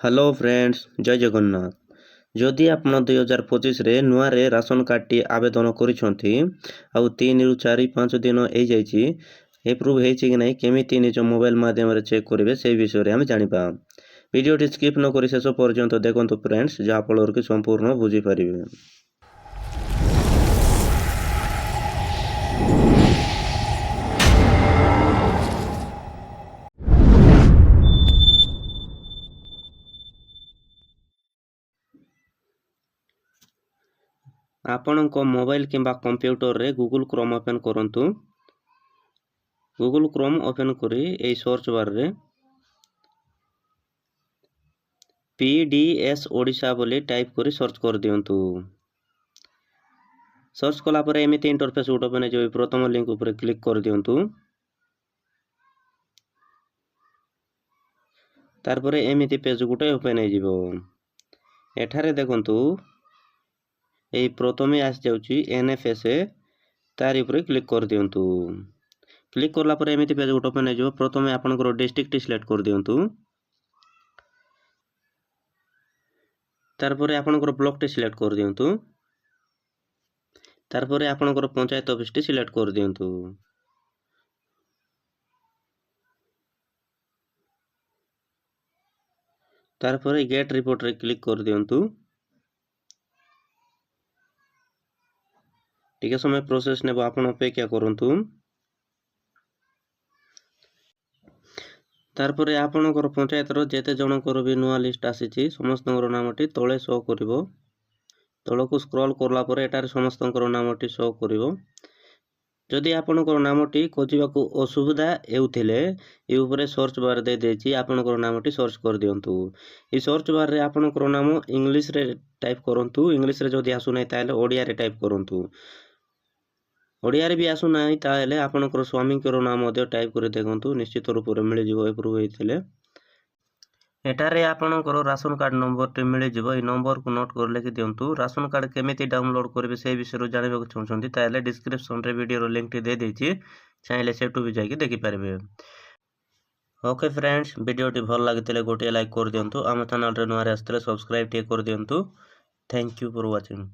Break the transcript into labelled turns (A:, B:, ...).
A: Hello friends जय जगन्नाथ जदि आपण 2025 रे नुआरे राशन कार्डटी आवेदन करिसंती आउ 3 रु 4-5 दिन ए जाइछि एप्रूव हेछि कि नै केमिति निज मोबाइल माध्यम रे चेक करिवे से विषय रे हम जानिबा। वीडियोटी स्किप न करि शेष पर्यंत देखंतु फ्रेंड्स जहा फलर कि संपूर्ण बुझी परिबे। आपणको मोबाइल किंबा कंप्यूटर रे गूगल क्रोम ओपन करंतु। गूगल क्रोम ओपन करी ए सर्च बार रे पीडीएस ओडिशा बोली टाइप करी सर्च कर दियंतु। सर्च कला परे एमिति इंटरफेस ओपन हे जो प्रथम लिंक ऊपर क्लिक कर दियंतु। तार परे एमिति पेज गुटे ओपन हे जिवो। एठारे देखंतु ए प्रथमे आस जाउची एनएफएसए तार ऊपर क्लिक कर दियंतु। क्लिक करला परे एमिति पेज गुटे ओपन हे जिवो। प्रथमे आपनकर डिस्ट्रिक्ट सिलेक्ट कर दियंतु। तार परे आपनकर ब्लॉक टे सिलेक्ट कर दियंतु। तार परे आपनकर पंचायत ऑफिस टी सिलेक्ट कर दियंतु। तार परे गेट रिपोर्ट रे क्लिक कर दियंतु। टिके समय प्रोसेस नेबो आपण अपेक्षा करंतु। तार परे आपनकर पंचायत रो जेते जनकर भी नुआ लिस्ट आसीची समस्तଙ୍କର नामटी तळे शो करिवो। तळको स्क्रॉल करला परे एटार समस्तଙ୍କର नामटी शो करिवो। जदि आपनकर नामटी खोजिबाकू असुविधा हेउथिले ए ऊपर सर्च बार दे देछि आपनकर नामटी सर्च कर दियंतु। ई सर्च बार रे आपनकर नाम इंग्लिश रे टाइप करंतु। इंग्लिश रे जदि आसु नै ताले ओडिया रे टाइप करंतु। ओडिया रे भी आसु नै ताले आपनकर स्वामीकर नाम मध्ये टाइप करि देखंतु। निश्चित रूप रे मिलि जिवो एप्रूव हेथिले। एटारे आपनकर राशन कार्ड नंबर टे मिलि जिवो। ई नंबर को नोट कर लेखि दियंतु। राशन कार्ड केमिति डाउनलोड करबे से विषय जानिबाक चाहछंती ताले डिस्क्रिप्शन रे वीडियो रो लिंक टे दे देछि। चाहिले सेटु भी जाके देखि पारबे। ओके फ्रेंड्स वीडियोटी भल लागितले गोटे लाइक कर दियंतु। आम चैनल रे नया आस्ते सब्सक्राइब टे कर दियंतु। Thank you for watching.